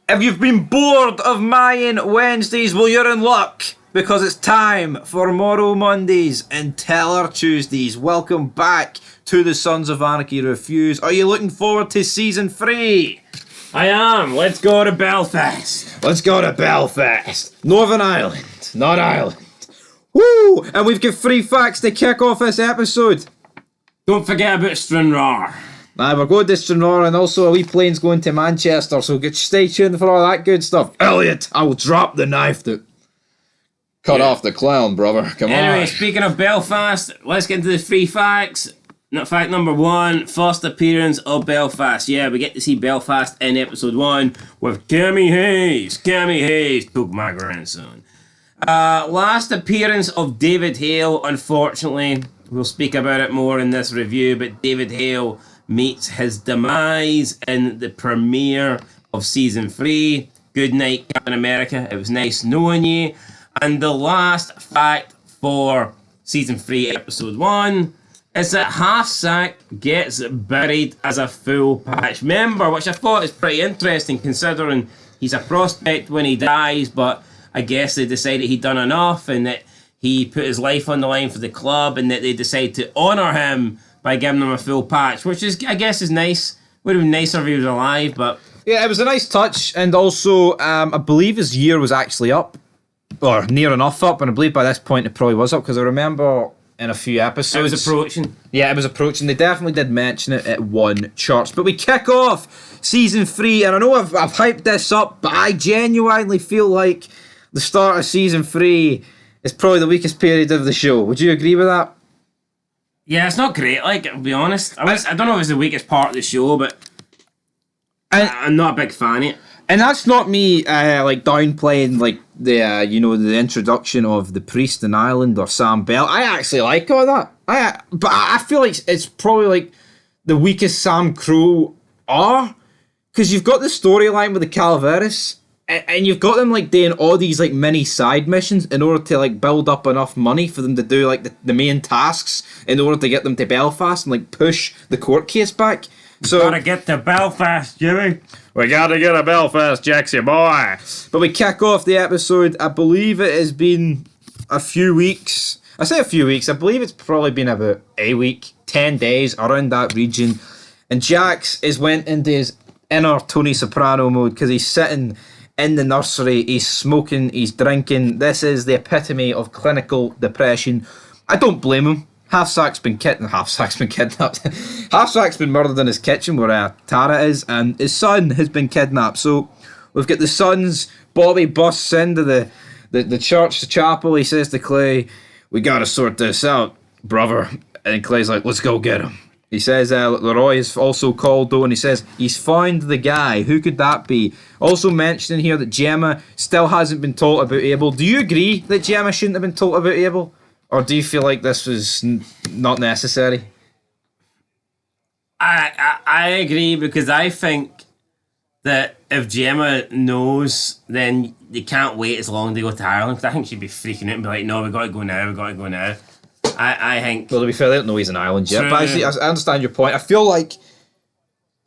If you've been bored of Mayan Wednesdays, well, you're in luck because it's time for Morrow Mondays and Teller Tuesdays. Welcome back to the Sons of Anarchy Reviews. Are you looking forward to season 3? I am. Let's go to Belfast. Let's go to Belfast. Northern Ireland, not Ireland. Woo! And we've got 3 facts to kick off this episode. Don't forget about Stranraer. We're going to Stranraer and also a wee plane's going to Manchester, so stay tuned for all that good stuff. Elliot, I will drop the knife to cut off the clown, brother. Come on. Anyway, speaking of Belfast, let's get into the 3 facts. Fact number 1, first appearance of Belfast. Yeah, we get to see Belfast in episode 1 with Cammy Hayes. Cammy Hayes took my grandson. Last appearance of David Hale, unfortunately. We'll speak about it more in this review, but David Hale meets his demise in the premiere of season 3. Good night, Captain America. It was nice knowing you. And the last fact for season 3, episode 1, is that Half-Sack gets buried as a full patch member, which I thought is pretty interesting considering he's a prospect when he dies, but I guess they decided he'd done enough and that he put his life on the line for the club and that they decided to honour him by giving him a full patch, which is, I guess, is nice. Would have been nicer if he was alive, but... Yeah, it was a nice touch, and also, I believe his year was actually up, or near enough up, and I believe by this point it probably was up, because I remember in a few episodes... It was approaching. Yeah, it was approaching. They definitely did mention it at one charts. But we kick off season 3, and I know I've hyped this up, but I genuinely feel like the start of season 3 is probably the weakest period of the show. Would you agree with that? Yeah, it's not great, like, I'll be honest. I don't know if it's the weakest part of the show, but I'm not a big fan of it. And that's not me like downplaying like the the introduction of the priest in Ireland or Sam Bell. I actually like all that. But I feel like it's probably like the weakest Sam Crow are, because you've got the storyline with the Calaveras, and you've got them like doing all these like mini side missions in order to like build up enough money for them to do like the main tasks in order to get them to Belfast and like push the court case back. So gotta get to Belfast, Jimmy. We gotta get to Belfast, Jaxie boy. But we kick off the episode. I believe it has been a few weeks. I say a few weeks. I believe it's probably been about a week, 10 days, around that region. And Jax is went into his inner Tony Soprano mode because he's sitting in the nursery. He's smoking. He's drinking. This is the epitome of clinical depression. I don't blame him. Half-Sack's been kidnapped. Half-Sack's been murdered in his kitchen where Tara is, and his son has been kidnapped. So we've got the sons. Bobby busts into the church, the chapel. He says to Clay, "We gotta sort this out, brother." And Clay's like, "Let's go get him." He says Leroy is also called though, and he says he's found the guy. Who could that be? Also mentioning here that Gemma still hasn't been told about Abel. Do you agree that Gemma shouldn't have been told about Abel? Or do you feel like this was not necessary? I agree, because I think that if Gemma knows, then you can't wait as long to go to Ireland. Because I think she'd be freaking out and be like, "No, we got to go now. We got to go now." I think. Well, to be fair, they don't know he's in Ireland yet. But actually, I understand your point. I feel like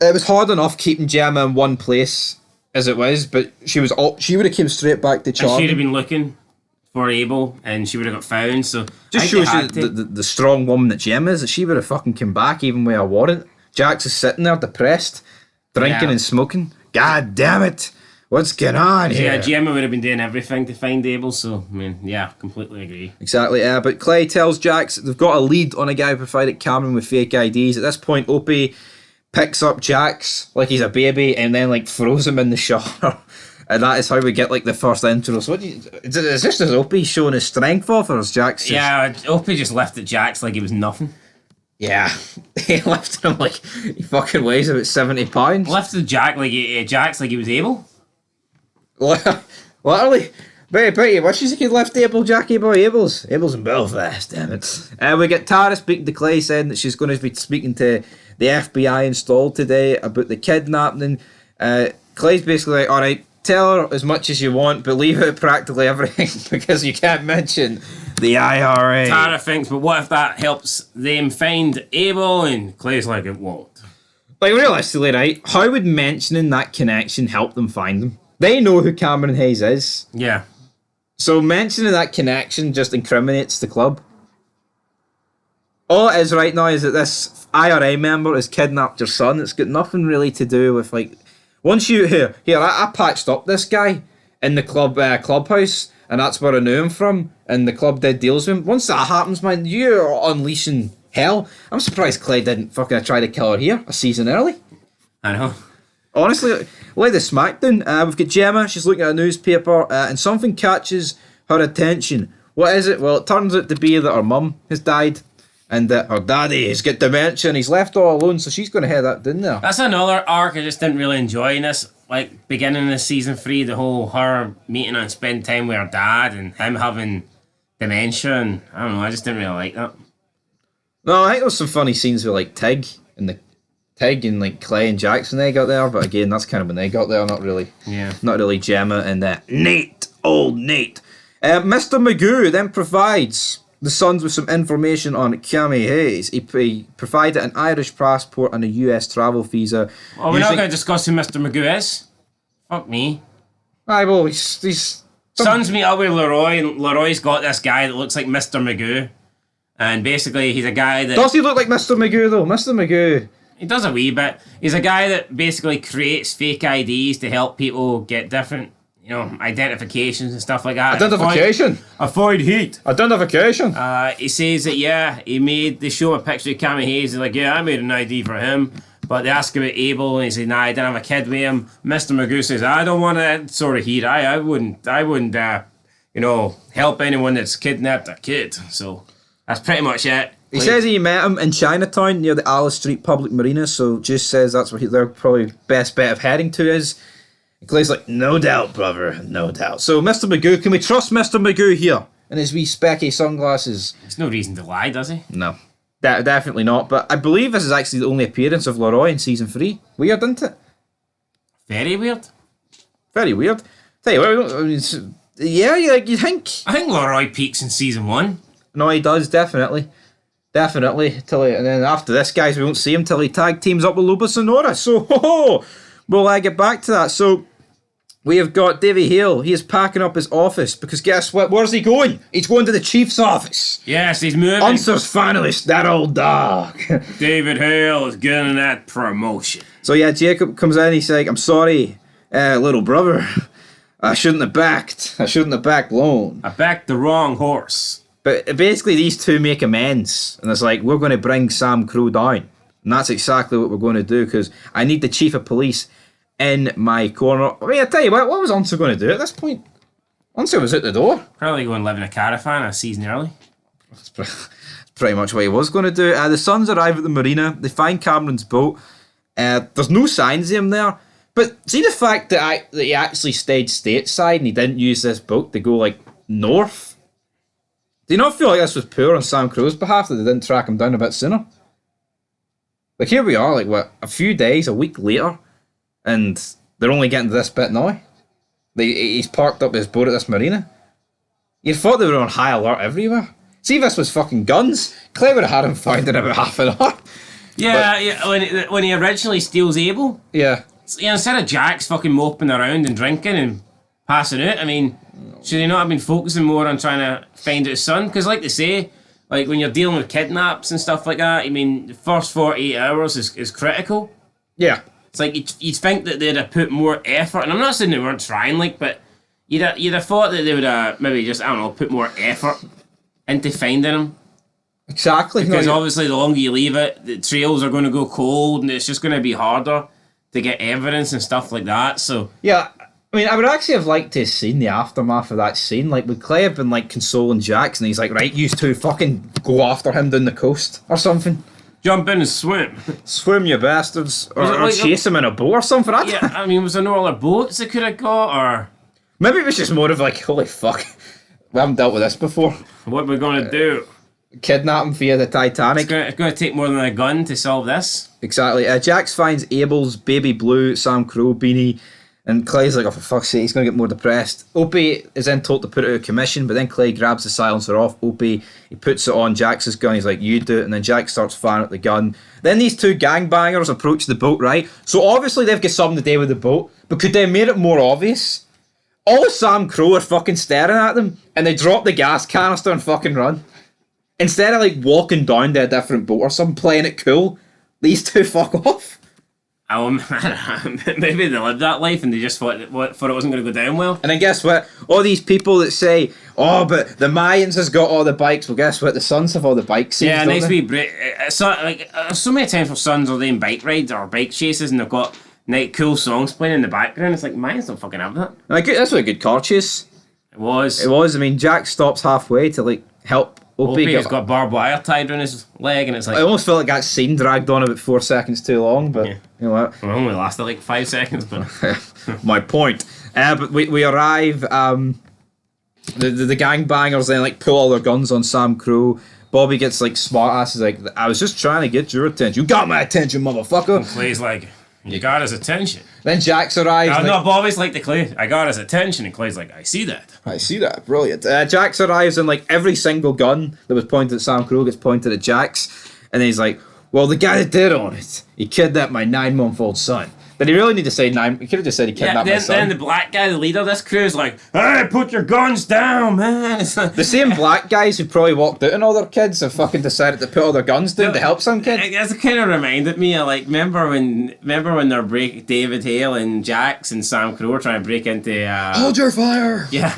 it was hard enough keeping Gemma in one place as it was, but she would have came straight back to Charlie. And she'd have been looking for Abel, and she would have got found. So just shows you the strong woman that Gemma is, that she would have fucking come back even with a warrant. Jax is sitting there depressed, drinking and smoking. God damn it, what's going on here? Yeah, Gemma would have been doing everything to find Abel. So I mean, yeah, completely agree. Exactly. But Clay tells Jax they've got a lead on a guy who provided Cameron with fake IDs. At this point, Opie picks up Jax like he's a baby and then like throws him in the shower. And that is how we get like the first intro. So is this just Opie showing his strength off, or is Jax just... Yeah, Opie just lifted Jax like he was nothing. Yeah, he lifted him like he fucking weighs about 70 pounds. Lifted Jax like he was Abel. Literally. Betty, wishes he could lift Abel, Jackie boy. Abel's in Belfast, damn it. We get Tara speaking to Clay, saying that she's going to be speaking to the FBI installed today about the kidnapping. Clay's basically like, alright, tell her as much as you want, but leave out practically everything because you can't mention the IRA. Tara thinks, but what if that helps them find Abel? And Clay's like, it won't. Like, realistically, right, how would mentioning that connection help them find them? They know who Cameron Hayes is. Yeah. So mentioning that connection just incriminates the club. All it is right now is that this IRA member has kidnapped your son. It's got nothing really to do with, like... Once you... I patched up this guy in the clubhouse, and that's where I knew him from, and the club did deals with him. Once that happens, man, you're unleashing hell. I'm surprised Clay didn't fucking try to kill her here a season early. I know. Honestly, like the SmackDown, we've got Gemma, she's looking at a newspaper, and something catches her attention. What is it? Well, it turns out to be that her mum has died, and that her daddy has got dementia, and he's left all alone, so she's going to head that down there. That's another arc I just didn't really enjoy in this. Like, beginning of season 3, the whole her meeting and spending time with her dad, and him having dementia, and I don't know, I just didn't really like that. No, I think there was some funny scenes with, like, Tig and like Clay and Jackson they got there, but again, that's kind of when they got there, not really Gemma and Nate, old Nate. Mr. Magoo then provides the Sons with some information on Cammy Hayes. He provided an Irish passport and a US travel visa. Well, we're not going to discuss who Mr. Magoo is. Fuck me. Aye, well, he's Sons meet up with Leroy, and Leroy's got this guy that looks like Mr. Magoo. And basically, he's a guy that... Does he look like Mr. Magoo, though? Mr. Magoo... He does a wee bit. He's a guy that basically creates fake IDs to help people get different, identifications and stuff like that. Identification? Avoid heat. Identification? He says that, they show a picture of Cammy Hayes. He's like, yeah, I made an ID for him. But they ask about Abel, and he says, nah, I didn't have a kid with him. Mr. Magoo says, I don't want that sort of heat. I wouldn't, help anyone that's kidnapped a kid. So that's pretty much it. He says he met him in Chinatown near the Alice Street Public Marina, so Juice says that's where their probably best bet of heading to is. And Clay's like, no doubt, brother, no doubt. So, Mr. Magoo, can we trust Mr. Magoo here? In his wee specky sunglasses? There's no reason to lie, does he? No. Definitely not, but I believe this is actually the only appearance of Leroy in Season 3. Weird, isn't it? Very weird. Very weird. Tell you what, you think... I think Leroy peaks in Season 1. No, he does, definitely. Definitely. And then after this, guys, we won't see him till he tag teams up with Luba Sonora. So, we'll get back to that. So, we have got Davey Hale. He is packing up his office because guess what? Where's he going? He's going to the Chief's office. Yes, he's moving. Unser's finalist, that old dog. David Hale is getting that promotion. So, Jacob comes in. He's like, I'm sorry, little brother. I shouldn't have backed loan. I backed the wrong horse. But basically, these two make amends. And it's like, we're going to bring Sam Crow down. And that's exactly what we're going to do, because I need the chief of police in my corner. I mean, I tell you what was Unser going to do at this point? Unser was out the door. Probably go and live in a caravan a season early. That's pretty much what he was going to do. The Sons arrive at the marina. They find Cameron's boat. There's no signs of him there. But see the fact that he actually stayed stateside and he didn't use this boat to go, like, north? Do you not feel like this was poor on Sam Crow's behalf that they didn't track him down a bit sooner? Like, here we are, like, a few days, a week later, and they're only getting to this bit now. He's parked up his boat at this marina. You'd thought they were on high alert everywhere. See if this was fucking guns. Clay would have had him found in about half an hour. Yeah, when he originally steals Abel. Yeah. Instead of Jax fucking moping around and drinking and passing out, I mean, should he not have been focusing more on trying to find out his son? Because like they say, like when you're dealing with kidnaps and stuff like that, I mean, the first 48 hours is critical. Yeah. It's like you'd think that they'd have put more effort, and I'm not saying they weren't trying, like, but you'd have thought that they would have maybe just, I don't know, put more effort into finding him. Exactly. Because obviously the longer you leave it, the trails are going to go cold, and it's just going to be harder to get evidence and stuff like that, so... Yeah, I mean, I would actually have liked to have seen the aftermath of that scene. Like, would Clay have been, like, consoling Jax, and he's like, right, you two fucking go after him down the coast, or something. Jump in and swim. Swim, you bastards. Or chase him in a boat or something. I mean, was there no other boats they could have got, or... Maybe it was just more of like, holy fuck, we haven't dealt with this before. What are we going to do? Kidnap him via the Titanic. It's going to take more than a gun to solve this. Exactly. Jax finds Abel's baby blue Sam Crow beanie, and Clay's like, oh, for fuck's sake, he's going to get more depressed. Opie is then told to put it out of commission, but then Clay grabs the silencer off Opie. He puts it on Jax's gun. He's like, you do it. And then Jax starts firing at the gun. Then these two gangbangers approach the boat, right? So obviously they've got something to do with the boat, but could they have made it more obvious? All Sam Crow are fucking staring at them, and they drop the gas canister and fucking run. Instead of like walking down to a different boat or something, playing it cool, these two fuck off. Maybe they lived that life and they just thought it wasn't going to go down well. And then guess what? All these people that say, "Oh, but the Mayans has got all the bikes." Well, guess what? The Suns have all the bike scenes. Yeah, don't nice they? wee break. So many times for Suns are doing bike rides or bike chases, and they've got cool songs playing in the background. It's like Mayans don't fucking have that. Like, that's what a good car chase. It was. It was. I mean, Jack stops halfway to like help Opie. He's got barbed wire tied around his leg, and it's like I almost felt like that scene dragged on about 4 seconds too long, but you know what? it only lasted like 5 seconds. But My point. But we arrive. The gangbangers then like pull all their guns on Sam Crow. Bobby gets like smart ass. Is like, I was just trying to get your attention. You got my attention, motherfucker. and Clay's like, you got his attention. Then Jax arrives. No, Bobby's like the Clay. I got his attention, and Clay's like, I see that. I see that. Brilliant. Jax arrives and like every single gun that was pointed at Sam Crow gets pointed at Jax. And then he's like, well, the guy that did on it, he kidnapped my 9-month-old son. Did he really need to say 9? He could have just said he kidnapped my son. Then the black guy, the leader of this crew, is like, hey, put your guns down, man. It's like, The same black guys who probably walked out on all their kids have fucking decided to put all their guns down to help some kid. That's kind of reminded me of like remember when they're David Hale and Jax and Sam Crow are trying to break into Hold your fire! yeah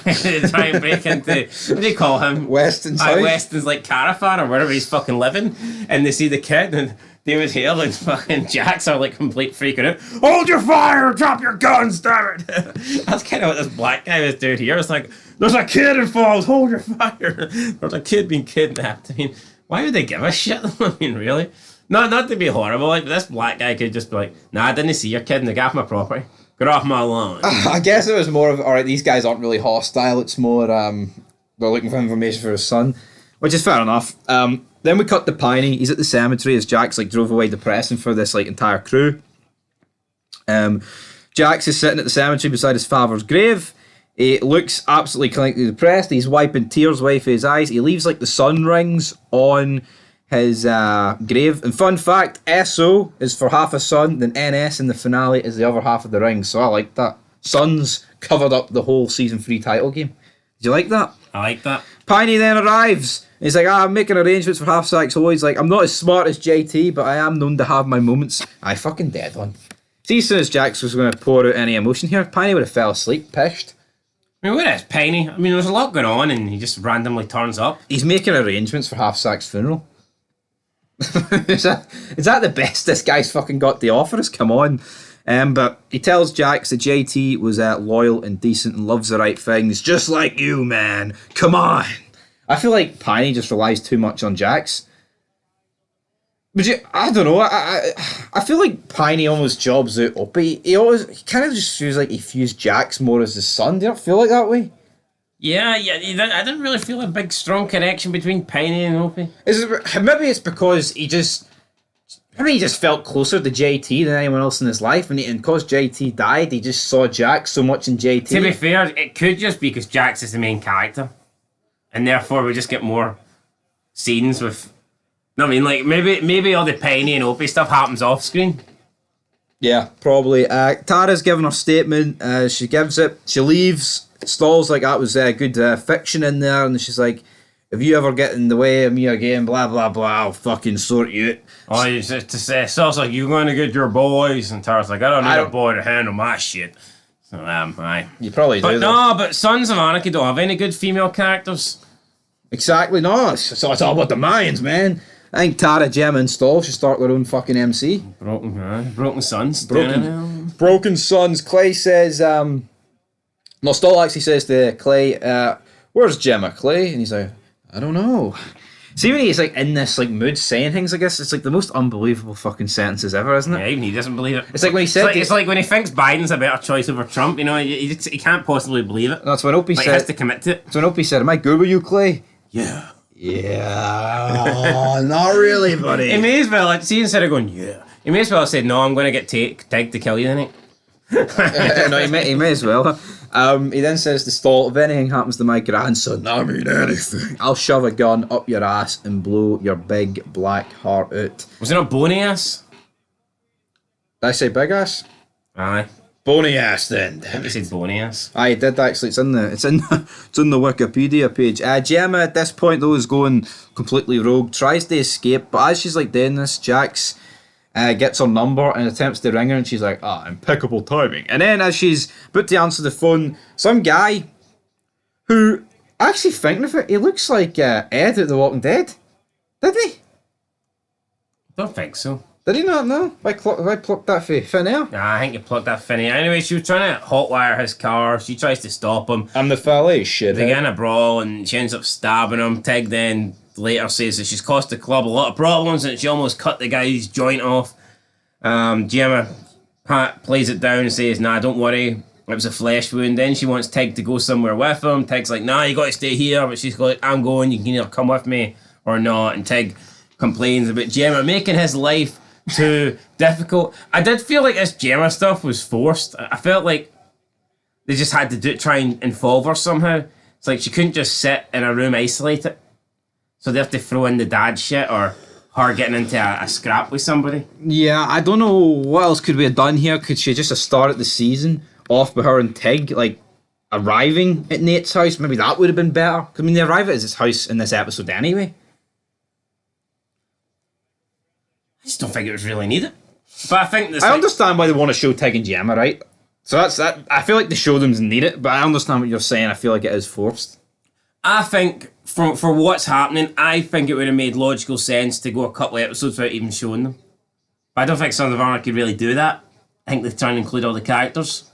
try and break into what do you call him Weston's house. Weston's like caravan or wherever he's fucking living, and they see the kid and David Hale and fucking Jax are like complete freaking out. Hold your fire! Drop your guns, damn it! That's kind of what this black guy was doing here. It's like, there's a kid involved, hold your fire! There's a kid being kidnapped. I mean, why would they give a shit? I mean, really? Not to be horrible, like, but this black guy could just be like, nah, I didn't see your kid and they got off my property. Get off my lawn. I guess it was more of, alright, these guys aren't really hostile, it's more, they're looking for information for his son, which is fair enough. Then we cut to Piney. He's at the cemetery as Jax like drove away depressing for this like entire crew. Jax is sitting at the cemetery beside his father's grave. He looks absolutely clinically depressed. He's wiping tears away from his eyes. He leaves like the sun rings on his grave. And fun fact, SO is for half a sun, then NS in the finale is the other half of the ring. So I like that. Suns covered up the whole season 3 title game. Did you like that? I like that. Piney then arrives. He's like, I'm making arrangements for Half Sack's Ho. He's like, I'm not as smart as JT, but I am known to have my moments. I fucking dead on. See, as soon as Jax was going to pour out any emotion here, Piney would have fell asleep, pissed. I mean, where is Piney? I mean, there's a lot going on and he just randomly turns up. He's making arrangements for Half Sack's funeral. is that the best this guy's fucking got to offer us? Come on. But he tells Jax that JT was loyal and decent and loves the right things, just like you, man. Come on. I feel like Piney just relies too much on Jax. But I don't know. I feel like Piney almost jobs out Opie. He kind of just feels like he views Jax more as his son. Do you not feel like that way? Yeah. I didn't really feel a big, strong connection between Piney and Opie. Maybe it's because he just felt closer to JT than anyone else in his life, and because JT died, he just saw Jax so much in JT. To be fair, it could just be because Jax is the main character, and therefore we just get more scenes with. No, I mean, like maybe all the Piney and Opie stuff happens off screen. Yeah, probably. Tara's given her statement. She gives it. She leaves. Stalls like that was good fiction in there, and she's like, if you ever get in the way of me again, blah blah blah, I'll fucking sort you out. Oh, you just to say, Stalls like, you're going to get your boys, and Tara's like, I don't need a boy to handle my shit. So aye. You probably do. But Sons of Anarchy don't have any good female characters. Exactly, no. So it's all about the Mayans, man. I think Tara, Gemma, and Stall should start their own fucking MC. Broken Sons. Broken Sons. Clay says, no, Stall actually says to Clay, where's Gemma, Clay? And he's like, I don't know. See, when he's like in this like mood saying things, I guess it's like the most unbelievable fucking sentences ever, isn't it? Yeah, even he doesn't believe it. It's like when he said, it's like when he thinks Biden's a better choice over Trump. You know, he can't possibly believe it. That's when Opie said. He has to commit to it. That's when Opie said, "Am I good with you, Clay?" Yeah. Yeah. Not really, buddy. He may as well, like, see, instead of going, yeah, he may as well have said, no, I'm going to get tagged to kill you tonight. No, he may as well. He then says to Stall, if anything happens to my grandson, I mean anything, I'll shove a gun up your ass and blow your big black heart out. Was it not bony ass? Did I say big ass? Aye. Bony ass then. I think he said bony ass. I did actually. It's in the Wikipedia page. Gemma at this point though is going completely rogue. Tries to escape, but as she's like doing this, Jax gets her number and attempts to ring her, and she's like, impeccable timing. And then as she's about to answer the phone, some guy who, actually thinking of it, he looks like Ed at The Walking Dead. Did he? Don't think so. Did he not know? Why plucked that for thin air? Nah, I think you plucked that finny. Anyway, she was trying to hotwire his car. She tries to stop him. I'm the valet, shit. They get in a brawl and she ends up stabbing him. Tig then later says that she's cost the club a lot of problems and she almost cut the guy's joint off. Gemma plays it down and says, nah, don't worry. It was a flesh wound. Then she wants Tig to go somewhere with him. Tig's like, nah, you got to stay here. But she's like, I'm going. You can either come with me or not. And Tig complains about Gemma making his life too difficult. I did feel like this Gemma stuff was forced. I felt like they just had to try and involve her somehow. It's like she couldn't just sit in a room isolated. So they have to throw in the dad shit or her getting into a scrap with somebody. Yeah, I don't know what else could we have done here. Could she just have started the season off with her and Tig, like, arriving at Nate's house? Maybe that would have been better. 'Cause, I mean, they arrive at his house in this episode anyway. I just don't think it was really needed. But I think this. I understand why they want to show Tig and Gemma, right? So that's that. I feel like the show them need it, but I understand what you're saying. I feel like it is forced. I think for what's happening, I think it would have made logical sense to go a couple of episodes without even showing them. But I don't think Sons of Anarchy could really do that. I think they try and include all the characters.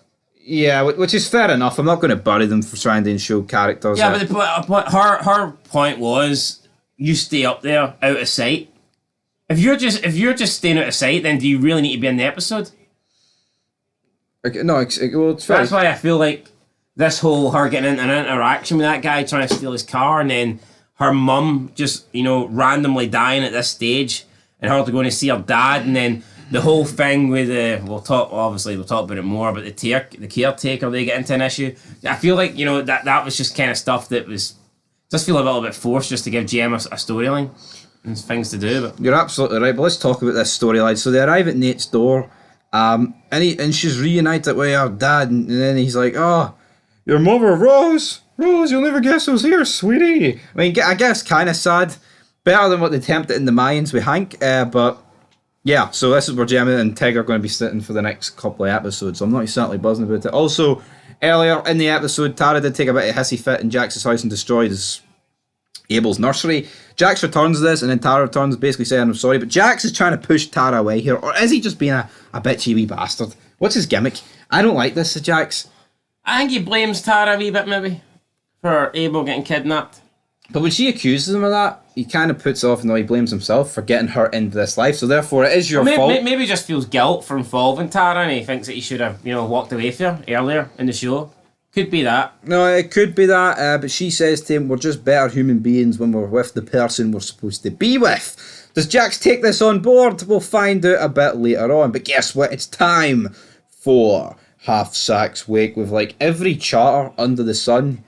Yeah, which is fair enough. I'm not going to bury them for trying to show characters. Yeah, but her point was, you stay up there out of sight. If you're just staying out of sight, then do you really need to be in the episode? Okay, no, well, it's fair. That's why I feel like this whole her getting into an interaction with that guy trying to steal his car, and then her mum just randomly dying at this stage, and her going to see her dad, and then the whole thing with we'll talk about it more, but the caretaker, they get into an issue. I feel like that was just kind of stuff that was just feel a little bit forced just to give Gemma a storyline. There's things to do, but you're absolutely right. But let's talk about this storyline. So they arrive at Nate's door, and she's reunited with her dad, and then he's like, "Oh, your mother, Rose, you'll never guess who's here, sweetie." I mean, I guess kind of sad, better than what they attempted in the Mayans with Hank, but yeah. So this is where Gemma and Tig are going to be sitting for the next couple of episodes. So I'm not exactly buzzing about it. Also, earlier in the episode, Tara did take a bit of hissy fit in Jax's house and destroyed Abel's nursery. Jax returns this, and then Tara returns, basically saying, "I'm sorry," but Jax is trying to push Tara away here, or is he just being a bitchy wee bastard? What's his gimmick? I don't like this, Jax. I think he blames Tara a wee bit, maybe, for Abel getting kidnapped. But when she accuses him of that, he kind of puts off, he blames himself for getting her into this life, so therefore it is your fault. Maybe he just feels guilt for involving Tara, and he thinks that he should have, walked away from her earlier in the show. Could be that. No, it could be that, but she says to him, "We're just better human beings when we're with the person we're supposed to be with." Does Jax take this on board? We'll find out a bit later on. But guess what? It's time for Half Sack's wake, with like every charter under the sun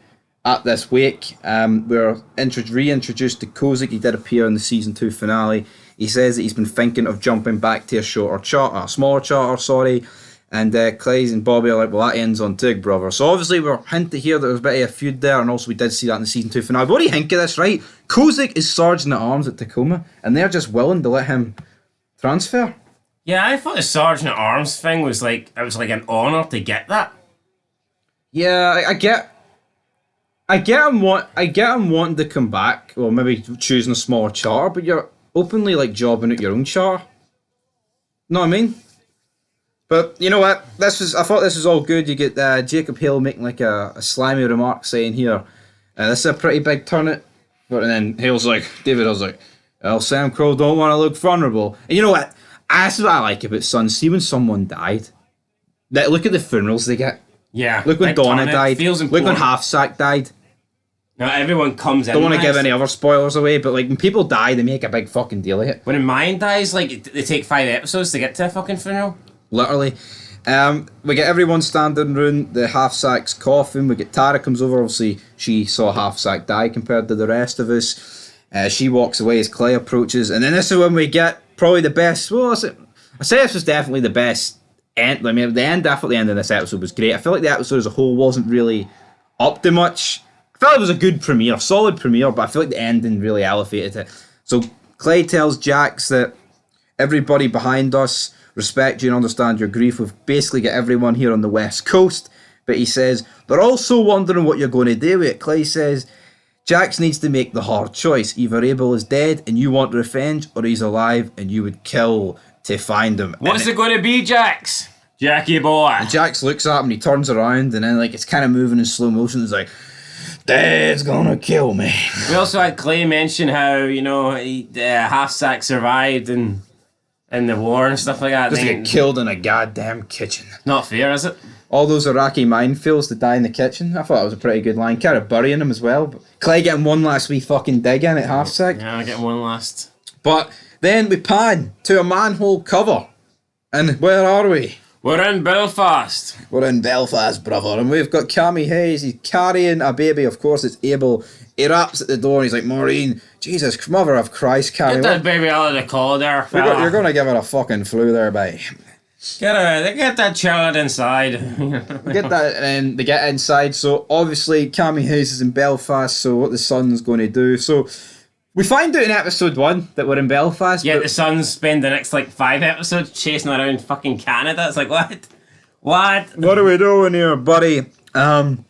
at this wake. We're reintroduced to Kozik. He did appear in the season 2 finale. He says that he's been thinking of jumping back to a smaller charter, And Clays and Bobby are like, "Well, that ends on Tig, brother." So obviously we're hinting here that there's a bit of a feud there, and also we did see that in the season 2 finale. But what do you think of this, right? Kozik is Sergeant at Arms at Tacoma, and they're just willing to let him transfer. Yeah, I thought the Sergeant at Arms thing was like an honour to get that. Yeah, I get him wanting to come back, or maybe choosing a smaller charter, but you're openly like jobbing at your own charter. Know what I mean? But you know what? I thought this was all good. You get Jacob Hale making like a slimy remark saying here, "This is a pretty big turnip." But then Hale's like, David was like, "Well, Sam Crow don't want to look vulnerable." And you know what? That's what I like about Sons. See when someone died, look at the funerals they get. Yeah. Look when Donna died. Look when Half Sack died. Now everyone comes in. Don't want to give any other spoilers away, but like when people die, they make a big fucking deal of it. When a Mayan dies, like they take 5 episodes to get to a fucking funeral. Literally. We get everyone standing around the Half Sack's coffin. We get Tara comes over. Obviously, she saw Half Sack die compared to the rest of us. She walks away as Clay approaches. And then this is when we get probably the best... Well, I say this was definitely the best end. I mean, definitely the end of this episode was great. I feel like the episode as a whole wasn't really up to much. I felt it was a good premiere, solid premiere, but I feel like the ending really elevated it. So Clay tells Jax that everybody behind us respect you and understand your grief. We've basically got everyone here on the West Coast. But he says, they're also wondering what you're going to do with it. Clay says, Jax needs to make the hard choice. Either Abel is dead and you want revenge, or he's alive and you would kill to find him. What's it going to be, Jax? Jackie boy. And Jax looks at him and he turns around and then it's kind of moving in slow motion. It's like, Dad's gonna kill me. We also had Clay mention how, Half-Sack survived in the war and stuff like that. Just get killed in a goddamn kitchen. Not fair, is it? All those Iraqi minefields to die in the kitchen. I thought that was a pretty good line. Kind of burying him as well. But Clay getting one last wee fucking dig in at Half-Sack. Yeah, getting one last. But then we pan to a manhole cover. And where are we? We're in Belfast. We're in Belfast, brother. And we've got Cammy Hayes. He's carrying a baby. Of course, it's Abel. He raps at the door and he's like, Maureen, Jesus, mother of Christ, Cammy. Get that baby out of the corridor. You're going to give her a fucking flu there, babe. Get that child inside. Get that, and they get inside. So obviously, Cammy Hayes is in Belfast. So what the son's going to do? So we find out in episode 1 that we're in Belfast. Yeah, the sons spend the next 5 episodes chasing around fucking Canada. It's like, what? What are we doing here, buddy? And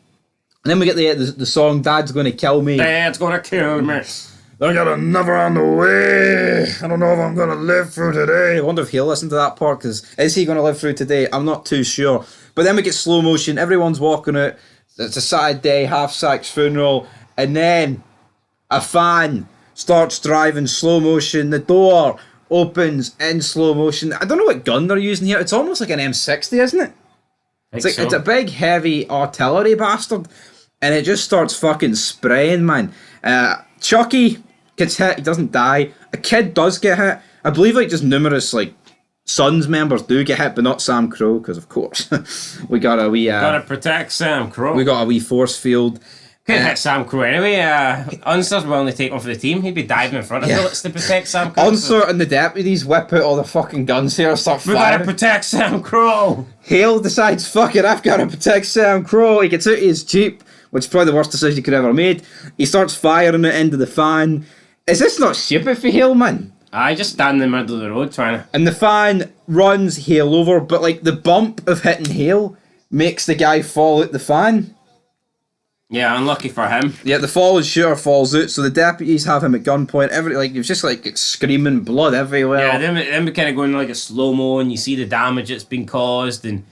then we get the song "Dad's Gonna Kill Me." Dad's gonna kill me. I got another on the way. I don't know if I'm gonna live through today. I wonder if he'll listen to that part, because is he gonna live through today? I'm not too sure. But then we get slow motion. Everyone's walking out. It's a sad day. Half-Sack's funeral, and then a fan starts driving slow motion. The door opens in slow motion. I don't know what gun they're using here. It's almost like an M60, isn't it? It's a big, heavy artillery bastard. And it just starts fucking spraying, man. Chucky gets hit. He doesn't die. A kid does get hit. I believe just numerous Sons members do get hit, but not Sam Crow, because of course we got a wee... gotta protect Sam Crow. We got a wee force field. Could hit Sam Crow anyway. Unser's willing to take one for the team. He'd be diving in front of bullets to protect Sam Crow. Unser and the deputies whip out all the fucking guns here, start firing. We gotta protect Sam Crow. Hale decides, fuck it, I've gotta protect Sam Crow. He gets out of his Jeep, which is probably the worst decision he could ever made. He starts firing it into the fan. Is this not stupid for Hale, man? I just stand in the middle of the road trying to... And the fan runs Hale over, but the bump of hitting Hale makes the guy fall out the fan. Yeah, unlucky for him. Yeah, the fallen shooter falls out, so the deputies have him at gunpoint. He was just screaming, blood everywhere. Yeah, then we kind of go into a slow-mo, and you see the damage that's been caused, and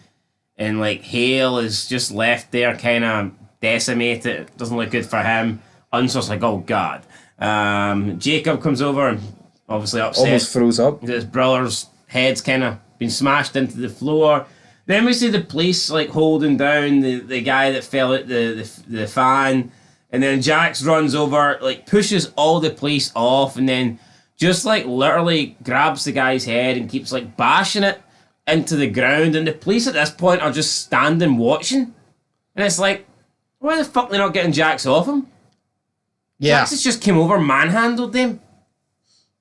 Hale is just left there kind of decimated. It doesn't look good for him. Unser's like, oh god. Jacob comes over and obviously upset. Almost froze up. His brother's head's kind of been smashed into the floor. Then we see the police holding down the guy that fell out the fan, and then Jax runs over, pushes all the police off, and then just literally grabs the guy's head and keeps bashing it into the ground. And the police at this point are just standing watching, and it's why the fuck are they not getting Jax off him? Yeah, Jax has just came over, manhandled them.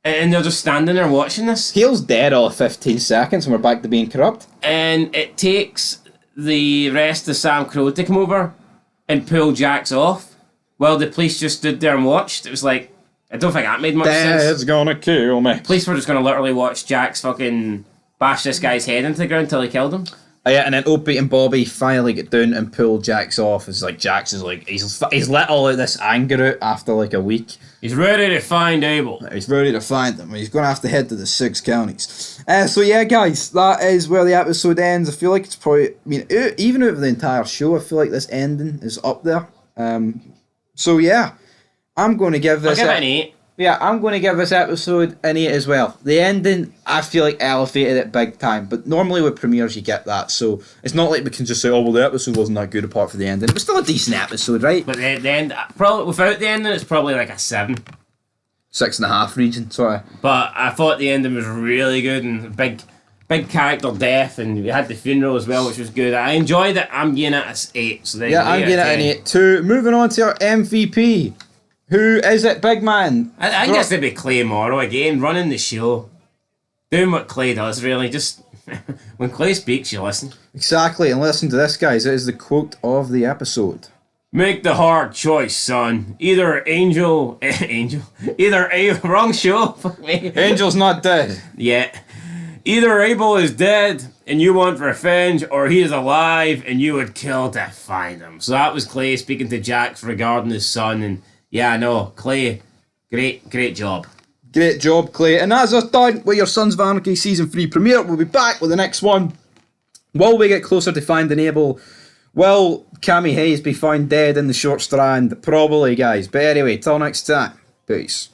And they're just standing there watching this. Hale's dead all of 15 seconds and we're back to being corrupt. And it takes the rest of Sam Crow to come over and pull Jax off while the police just stood there and watched. It was I don't think that made much sense. Dad's gonna kill me. Police were just gonna literally watch Jax fucking bash this guy's head into the ground until he killed him. Yeah, and then Opie and Bobby finally get down and pull Jax off. It's Jax is he's let all of this anger out after a week. He's ready to find Abel. He's ready to find them. He's going to have to head to the 6 counties. So yeah, guys, that is where the episode ends. I feel like it's probably... even over the entire show, I feel like this ending is up there. So yeah, I'm going to give this... I'll give it an 8. Yeah, I'm going to give this episode an 8 as well. The ending, I feel elevated it big time. But normally with premieres, you get that. So it's not we can just say, oh, well, the episode wasn't that good apart from the ending. It was still a decent episode, right? But the end, probably without the ending, it's probably a 7. 6.5 region, sorry. But I thought the ending was really good and big character death, and we had the funeral as well, which was good. I enjoyed it. I'm giving it an 8. So yeah, I'm giving it an 8 too. Moving on to our MVP. Who is it, big man? I guess it'd be Clay Morrow again, running the show. Doing what Clay does, really. Just When Clay speaks, you listen. Exactly, and listen to this, guys. It is the quote of the episode. Make the hard choice, son. Either Angel, wrong show. Fuck me. Angel's not dead. Yeah. Either Abel is dead and you want revenge, or he is alive and you would kill to find him. So that was Clay speaking to Jax regarding his son, and yeah, no, Clay, great job. Great job, Clay. And that's us done with your Sons of Anarchy Season 3 premiere. We'll be back with the next one. Will we get closer to finding Abel? Will Cammy Hayes be found dead in the short strand? Probably, guys. But anyway, till next time. Peace.